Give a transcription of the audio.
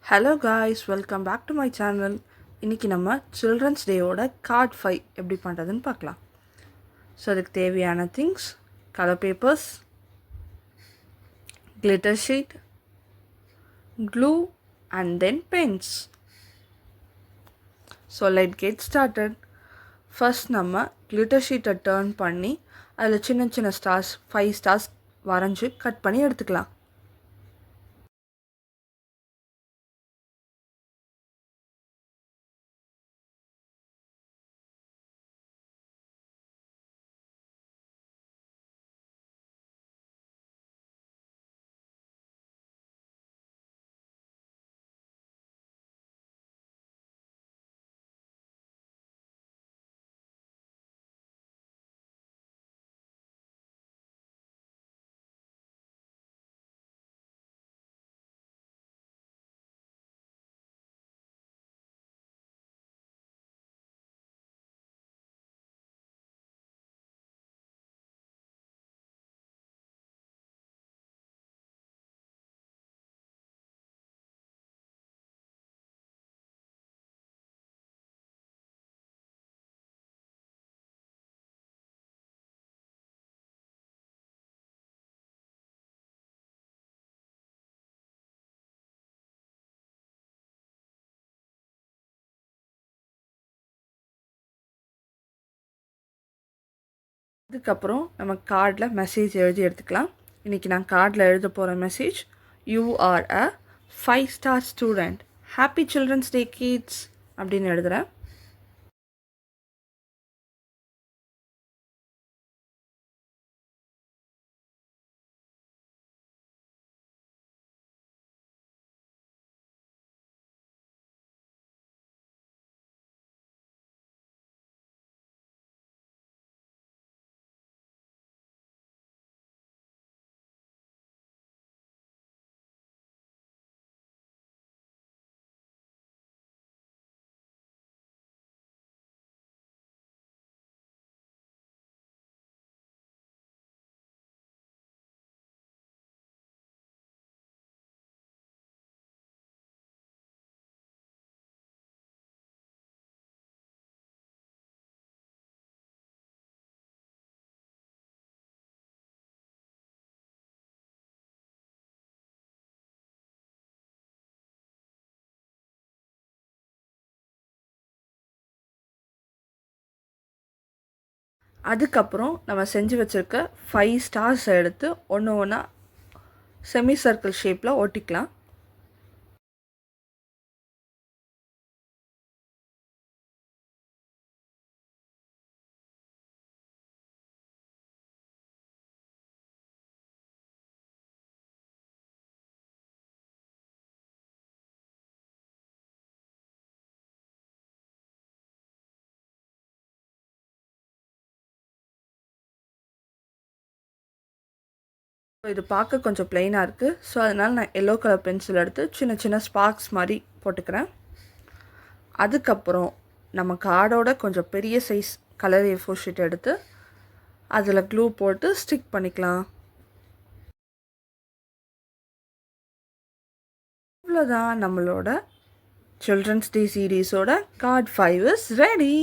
Hello guys, welcome back to my channel. இன்றைக்கி நம்ம children's டேயோட card 5 எப்படி பண்ணுறதுன்னு பார்க்கலாம். ஸோ அதுக்கு தேவையான things: colour papers, glitter sheet, glue and then pens. So let get started. First நம்ம கிளிட்டர் ஷீட்டை டர்ன் பண்ணி அதில் சின்ன சின்ன ஸ்டார்ஸ் 5 ஸ்டார்ஸ் வரைஞ்சி கட் பண்ணி எடுத்துக்கலாம். அதுக்கப்புறம் நம்ம கார்டில் மெசேஜ் எழுதி எடுத்துக்கலாம். இன்றைக்கி நான் கார்டில் எழுத போகிற message: you are a five star student, happy children's day kids அப்படின்னு எழுதுகிறேன். அதுக்கப்புறம் நம்ம செஞ்சு வச்சுருக்க 5 ஸ்டார்ஸ் எடுத்து ஒன்று ஒன்றா செமி சர்க்கிள் ஷேப்பில் ஒட்டிக்கலாம். இது பார்க்க கொஞ்சம் பிளெயினாக இருக்குது. ஸோ அதனால் நான் எல்லோ கலர் பென்சில் எடுத்து சின்ன சின்ன ஸ்பார்க்ஸ் மாதிரி போட்டுக்கிறேன். அதுக்கப்புறம் நம்ம கார்டோட கொஞ்சம் பெரிய சைஸ் கலர் A4 ஷீட் எடுத்து அதில் க்ளூ போட்டு ஸ்டிக் பண்ணிக்கலாம். இவ்வளோதான், நம்மளோட சில்ட்ரன்ஸ் டே சீரீஸோட கார்ட் 5 இஸ் ரெடி.